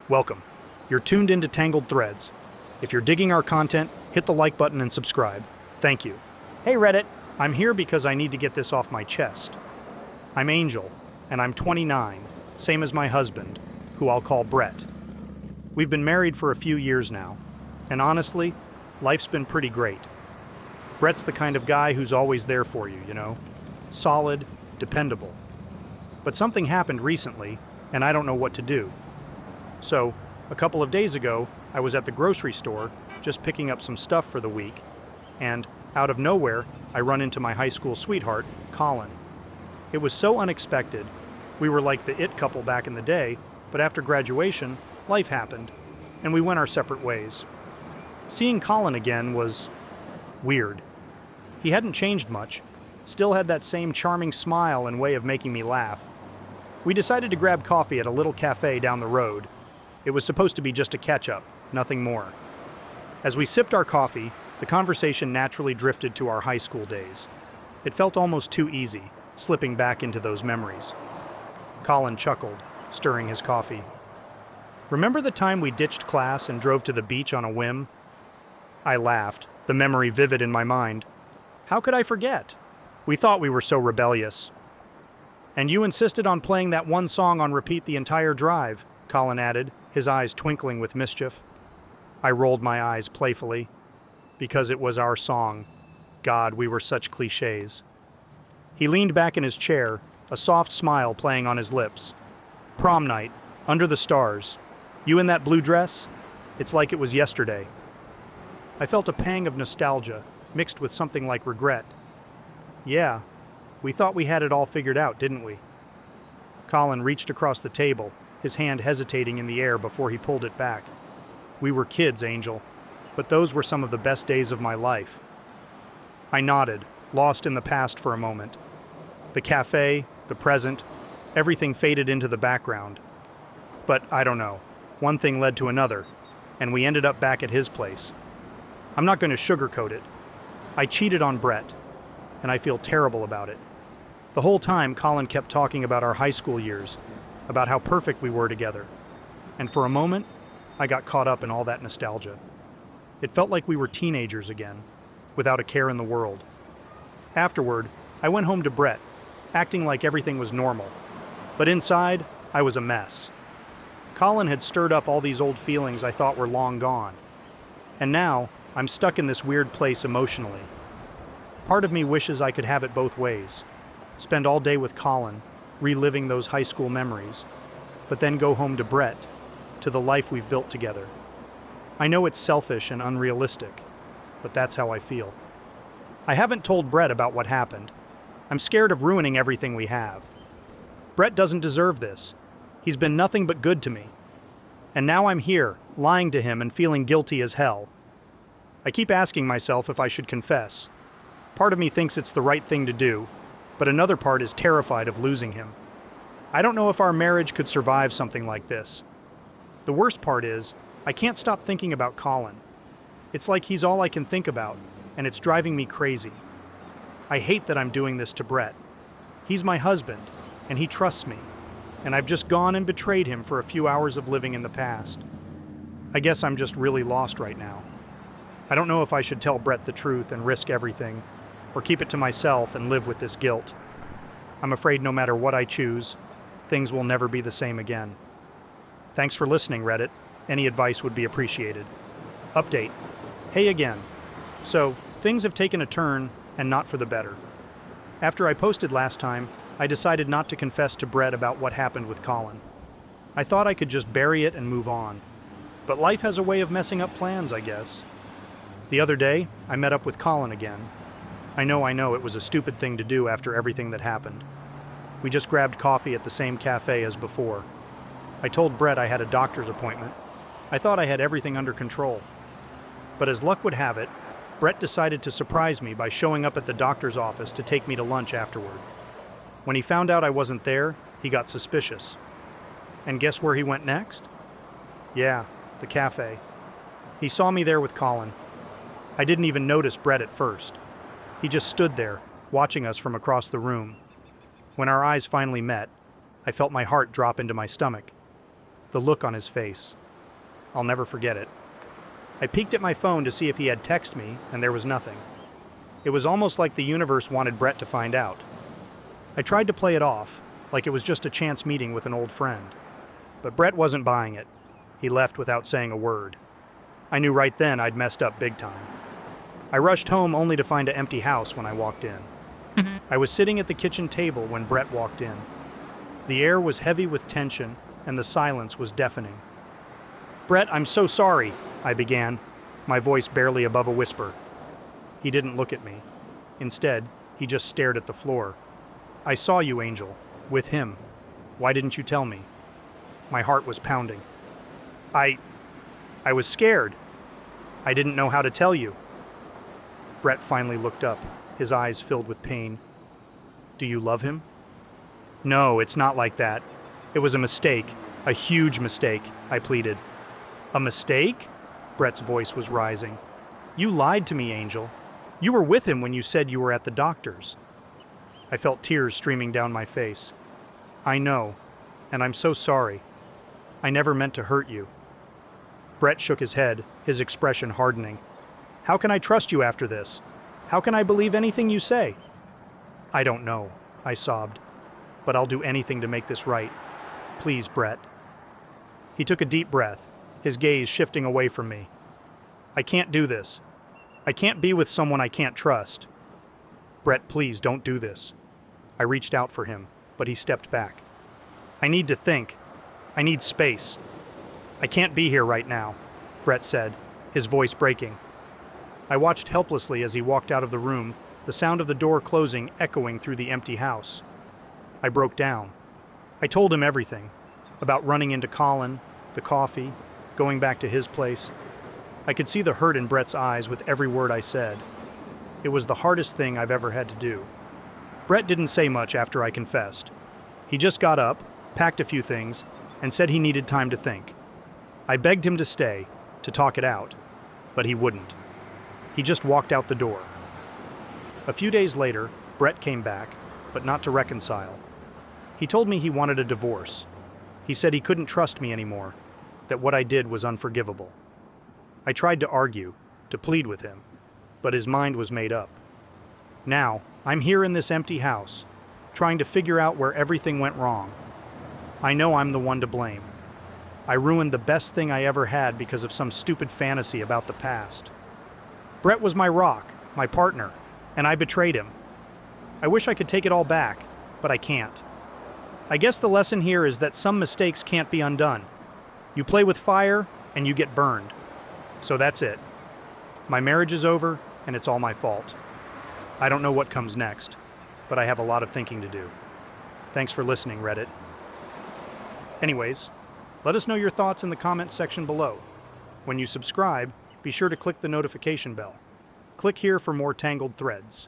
Welcome. You're tuned into Tangled Threads. If you're digging our content, hit the like button and subscribe. Thank you. Hey Reddit, I'm here because I need to get this off my chest. I'm Angel, and I'm 29, same as my husband, who I'll call Brett. We've been married for a few years now, and honestly, life's been pretty great. Brett's the kind of guy who's always there for you, Solid, dependable. But something happened recently, and I don't know what to do. So, a couple of days ago, I was at the grocery store, just picking up some stuff for the week, and, out of nowhere, I run into my high school sweetheart, Colin. It was so unexpected. We were like the it couple back in the day, but after graduation, life happened, and we went our separate ways. Seeing Colin again was weird. He hadn't changed much, still had that same charming smile and way of making me laugh. We decided to grab coffee at a little cafe down the road. It was supposed to be just a catch-up, nothing more. As we sipped our coffee, the conversation naturally drifted to our high school days. It felt almost too easy, slipping back into those memories. Colin chuckled, stirring his coffee. Remember the time we ditched class and drove to the beach on a whim? I laughed, the memory vivid in my mind. How could I forget? We thought we were so rebellious. And you insisted on playing that one song on repeat the entire drive, Colin added, his eyes twinkling with mischief. I rolled my eyes playfully. Because it was our song. God, we were such cliches. He leaned back in his chair, a soft smile playing on his lips. Prom night, under the stars. You in that blue dress? It's like it was yesterday. I felt a pang of nostalgia, mixed with something like regret. Yeah, we thought we had it all figured out, didn't we? Colin reached across the table, his hand hesitating in the air before he pulled it back. We were kids, Angel, but those were some of the best days of my life. I nodded, lost in the past for a moment. The cafe, the present, everything faded into the background. But I don't know, one thing led to another, and we ended up back at his place. I'm not going to sugarcoat it. I cheated on Brett, and I feel terrible about it. The whole time, Colin kept talking about our high school years, about how perfect we were together. And for a moment, I got caught up in all that nostalgia. It felt like we were teenagers again, without a care in the world. Afterward, I went home to Brett, acting like everything was normal. But inside, I was a mess. Colin had stirred up all these old feelings I thought were long gone. And now, I'm stuck in this weird place emotionally. Part of me wishes I could have it both ways. Spend all day with Colin, reliving those high school memories, but then go home to Brett, to the life we've built together. I know it's selfish and unrealistic, but that's how I feel. I haven't told Brett about what happened. I'm scared of ruining everything we have. Brett doesn't deserve this. He's been nothing but good to me. And now I'm here, lying to him and feeling guilty as hell. I keep asking myself if I should confess. Part of me thinks it's the right thing to do, but another part is terrified of losing him. I don't know if our marriage could survive something like this. The worst part is, I can't stop thinking about Colin. It's like he's all I can think about, and it's driving me crazy. I hate that I'm doing this to Brett. He's my husband, and he trusts me, and I've just gone and betrayed him for a few hours of living in the past. I guess I'm just really lost right now. I don't know if I should tell Brett the truth and risk everything, or keep it to myself and live with this guilt. I'm afraid no matter what I choose, things will never be the same again. Thanks for listening, Reddit. Any advice would be appreciated. Update. Hey again. So, things have taken a turn, and not for the better. After I posted last time, I decided not to confess to Brett about what happened with Colin. I thought I could just bury it and move on. But life has a way of messing up plans, I guess. The other day, I met up with Colin again. I know, it was a stupid thing to do after everything that happened. We just grabbed coffee at the same cafe as before. I told Brett I had a doctor's appointment. I thought I had everything under control. But as luck would have it, Brett decided to surprise me by showing up at the doctor's office to take me to lunch afterward. When he found out I wasn't there, he got suspicious. And guess where he went next? Yeah, the cafe. He saw me there with Colin. I didn't even notice Brett at first. He just stood there, watching us from across the room. When our eyes finally met, I felt my heart drop into my stomach. the look on his face. I'll never forget it. I peeked at my phone to see if he had texted me, and there was nothing. It was almost like the universe wanted Brett to find out. I tried to play it off, like it was just a chance meeting with an old friend. But Brett wasn't buying it. He left without saying a word. I knew right then I'd messed up big time. I rushed home only to find an empty house when I walked in. I was sitting at the kitchen table when Brett walked in. The air was heavy with tension, and the silence was deafening. "Brett, I'm so sorry," I began, my voice barely above a whisper. He didn't look at me. Instead, he just stared at the floor. "I saw you, Angel, with him. Why didn't you tell me?" My heart was pounding. I was scared. I didn't know how to tell you." Brett finally looked up, his eyes filled with pain. "Do you love him?" "No, it's not like that. It was a mistake, a huge mistake," I pleaded. "A mistake?" Brett's voice was rising. "You lied to me, Angel. You were with him when you said you were at the doctor's." I felt tears streaming down my face. "I know, and I'm so sorry. I never meant to hurt you." Brett shook his head, his expression hardening. "How can I trust you after this? How can I believe anything you say?" "I don't know," I sobbed, "but I'll do anything to make this right. Please, Brett." He took a deep breath, his gaze shifting away from me. "I can't do this. I can't be with someone I can't trust." "Brett, please don't do this." I reached out for him, but he stepped back. "I need to think. I need space. I can't be here right now," Brett said, his voice breaking. I watched helplessly as he walked out of the room, the sound of the door closing echoing through the empty house. I broke down. I told him everything, about running into Colin, the coffee, going back to his place. I could see the hurt in Brett's eyes with every word I said. It was the hardest thing I've ever had to do. Brett didn't say much after I confessed. He just got up, packed a few things, and said he needed time to think. I begged him to stay, to talk it out, but he wouldn't. He just walked out the door. A few days later, Brett came back, but not to reconcile. He told me he wanted a divorce. He said he couldn't trust me anymore, that what I did was unforgivable. I tried to argue, to plead with him, but his mind was made up. Now, I'm here in this empty house, trying to figure out where everything went wrong. I know I'm the one to blame. I ruined the best thing I ever had because of some stupid fantasy about the past. Brett was my rock, my partner, and I betrayed him. I wish I could take it all back, but I can't. I guess the lesson here is that some mistakes can't be undone. You play with fire, and you get burned. So that's it. My marriage is over, and it's all my fault. I don't know what comes next, but I have a lot of thinking to do. Thanks for listening, Reddit. Anyways, let us know your thoughts in the comments section below. When you subscribe, be sure to click the notification bell. Click here for more Tangled threads.